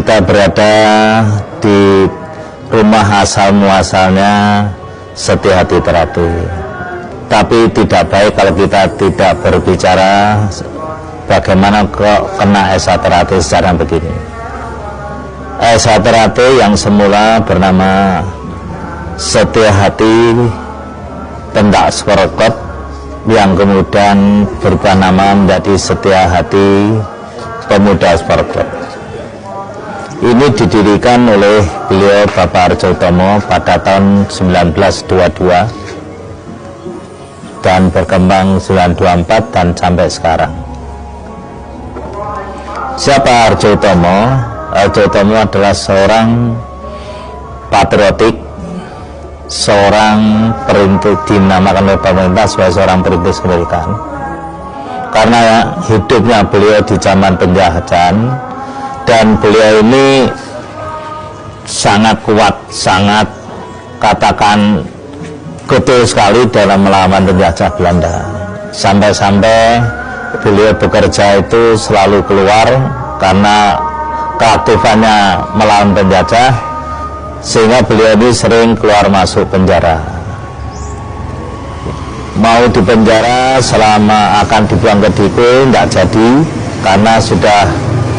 kita berada di rumah asal muasalnya Setia-Hati Terapi. Tapi tidak baik kalau kita tidak berbicara bagaimana kok kena Esa Terapi secara begini. Esa Terapi yang semula bernama Setia-Hati Pendak Skorokot, yang kemudian berubah nama menjadi Setia-Hati Pemuda Skorokot. Ini didirikan oleh beliau Bapak Arjo Utomo pada tahun 1922 dan berkembang 1924 dan sampai sekarang. Siapa Arjo Utomo? Arjo Utomo adalah seorang patriotik, seorang perintis, dinamakan oleh pemerintah sebagai seorang perintis kemerdekaan. Karena hidupnya beliau di zaman penjajahan, dan beliau ini sangat kuat, sangat katakan getol sekali dalam melawan penjajah Belanda. Sampai-sampai beliau bekerja itu selalu keluar karena keaktifannya melawan penjajah, sehingga beliau ini sering keluar masuk penjara. Mau di penjara selama akan dibuang ke Diko tidak jadi, karena sudah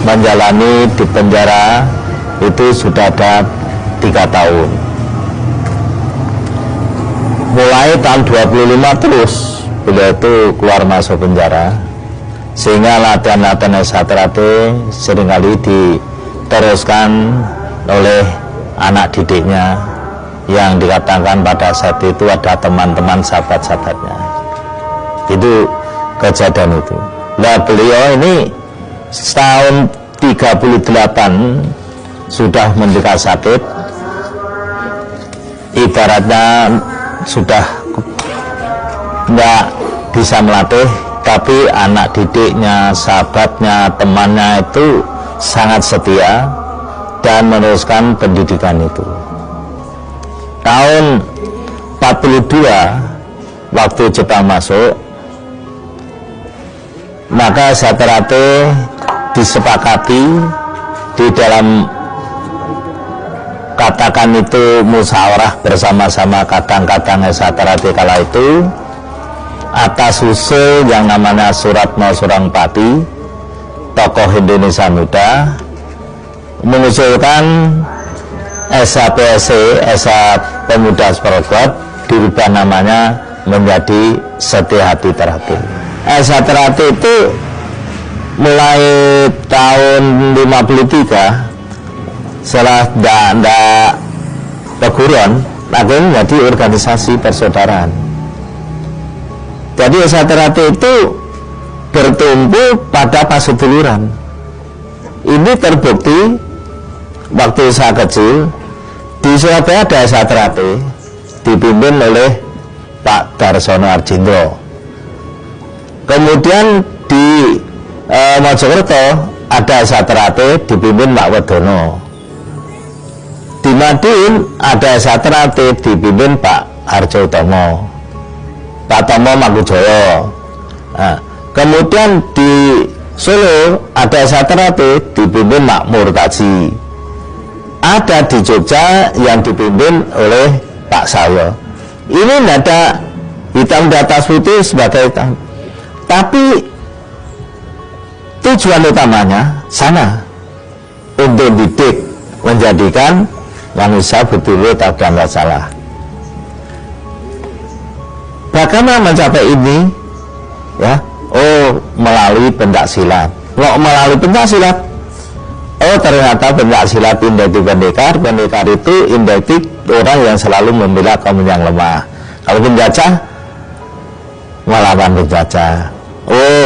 menjalani di penjara itu sudah ada 3 tahun. Mulai tahun 25 terus beliau itu keluar masuk penjara, sehingga latihan-latihan Esa Terapi seringkali diteruskan oleh anak didiknya yang dikatakan pada saat itu ada teman-teman sahabat-sahabatnya. Itu kejadian itu. Nah, beliau ini setahun 38 sudah menderita sakit, ibaratnya sudah tidak bisa melatih, tapi anak didiknya, sahabatnya, temannya itu sangat setia dan meneruskan pendidikan itu. Tahun 42 waktu Jepang masuk, maka Esa Terapi disepakati di dalam katakan itu musyawarah bersama-sama kadang-kadang Esa Terapi kala itu, atas usul yang namanya Suratno Surangpati, tokoh Indonesia Muda, mengusulkan SAPSC, Esa Pemuda Skorokot, dirubah namanya menjadi Setia-Hati Terapi. Esa Terapi itu mulai tahun 53 setelah tidak perguruan lagi menjadi organisasi persaudaraan. Jadi Esa Terapi itu bertumbuh pada paseduluran. Ini terbukti waktu saya kecil di Surabaya ada Esa Terapi dipimpin oleh Pak Darsono Arjindro. Kemudian di Mojokerto ada Esa Terapi dipimpin Pak Wedono. Di Madiun ada Esa Terapi dipimpin Pak Arjo Utomo, Pak Tomo Mangkujoyo. Nah, kemudian di Solo ada Esa Terapi dipimpin Pak Murtaji. Ada di Jogja yang dipimpin oleh Pak Sayo. Ini tidak ada hitam di atas putih sebagai hitam, tapi tujuan utamanya sama, untuk didik, menjadikan manusia betul-betul tak ada masalah. Bagaimana mencapai ini? Ya, melalui pencaksilat. Melalui pencaksilat. Ternyata pencaksilat indahti pendekar. Pendekar itu indahti orang yang selalu membela kaum yang lemah. Kalau penjajah, melawan penjajah.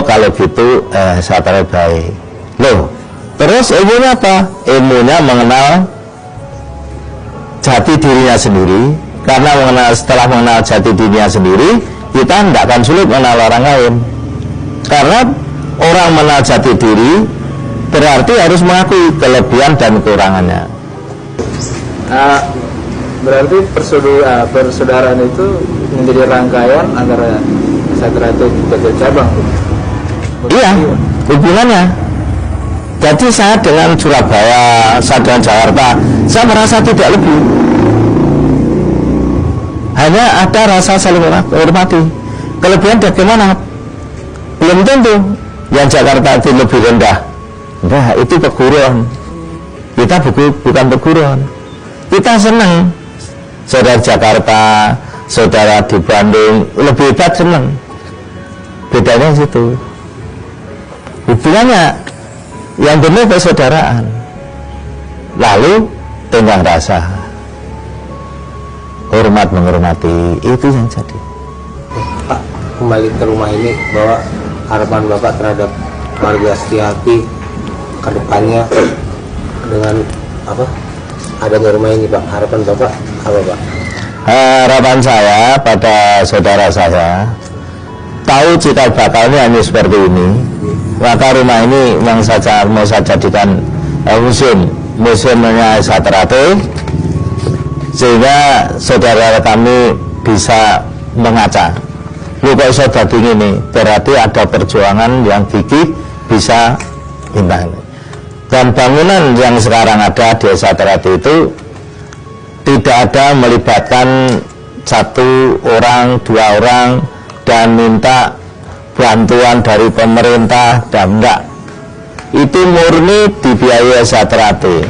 Kalau gitu saya terbaik. Loh, terus ilmunya apa? Ilmunya mengenal jati dirinya sendiri. Karena setelah mengenal jati dirinya sendiri, kita tidak akan sulit mengenal orang lain. Karena orang mengenal jati diri berarti harus mengakui kelebihan dan kekurangannya. Berarti persaudaraan itu menjadi rangkaian antara Esa Terapi dan cabang. Iya, hubungannya. Jadi saya dengan Surabaya, saya dengan Jakarta, saya merasa tidak lebih. Hanya ada rasa saling menghormati. Kelebihan bagaimana? Belum tentu. Yang Jakarta itu lebih rendah. Nah, itu peguruan. Kita bukan peguruan. Kita senang. Saudara Jakarta, saudara di Bandung lebih hebat, senang. Bedanya situ. Hubungannya yang benar persaudaraan. Lalu tenggang rasa, hormat menghormati, itu yang jadi. Pak, kembali ke rumah ini, bahwa harapan Bapak terhadap keluarga Setiati ke depannya dengan apa? Adanya rumah ini, Pak. Harapan Bapak apa, Pak? Harapan saya pada saudara saya, tahu cikal bakalnya hanya seperti ini, maka rumah ini yang saja mau saya jadikan museumnya Satrate, sehingga saudara kami bisa mengaca. Lu kok iso dadi ngene, berarti ada perjuangan yang gigih bisa indah. Dan bangunan yang sekarang ada di Satrate itu tidak ada melibatkan satu orang, dua orang dan minta bantuan dari pemerintah, dan enggak. Itu murni dibiayai Satrate,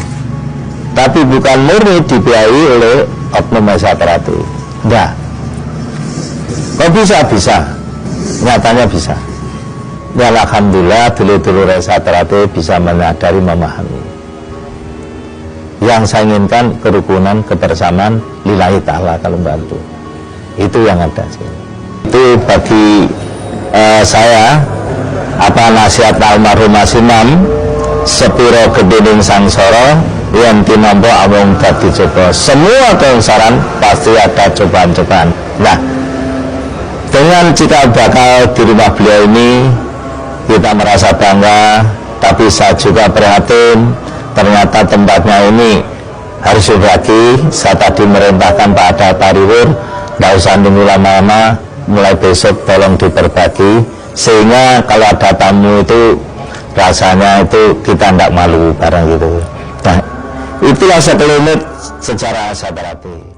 tapi bukan murni dibiayai oleh oknum Satrate. Enggak. Kok bisa? Nyatanya bisa. Ya alhamdulillah, dulu-dulu Satrate bisa menyadari, memahami. Yang saya inginkan kerukunan, kebersamaan, lillahi ta'ala kalau bantu. Itu yang ada sih. Itu bagi saya nasihat almarhum Mas Imam, sepiro gedening sangsara yen tinampa amung dadi coba. Semua keungsaran pasti ada cobaan-cobaan. Nah, dengan cikal bakal di rumah beliau ini kita merasa bangga, tapi saya juga prihatin. Ternyata tempatnya ini harus dibagi. Saya tadi merintahkan Pak Ada Pariwur, nggak usah nunggu lama-lama, mulai besok tolong diperbagi, sehingga kalau ada tamu itu rasanya itu kita tidak malu barang gitu. Nah, itulah sekelumit secara Satrate.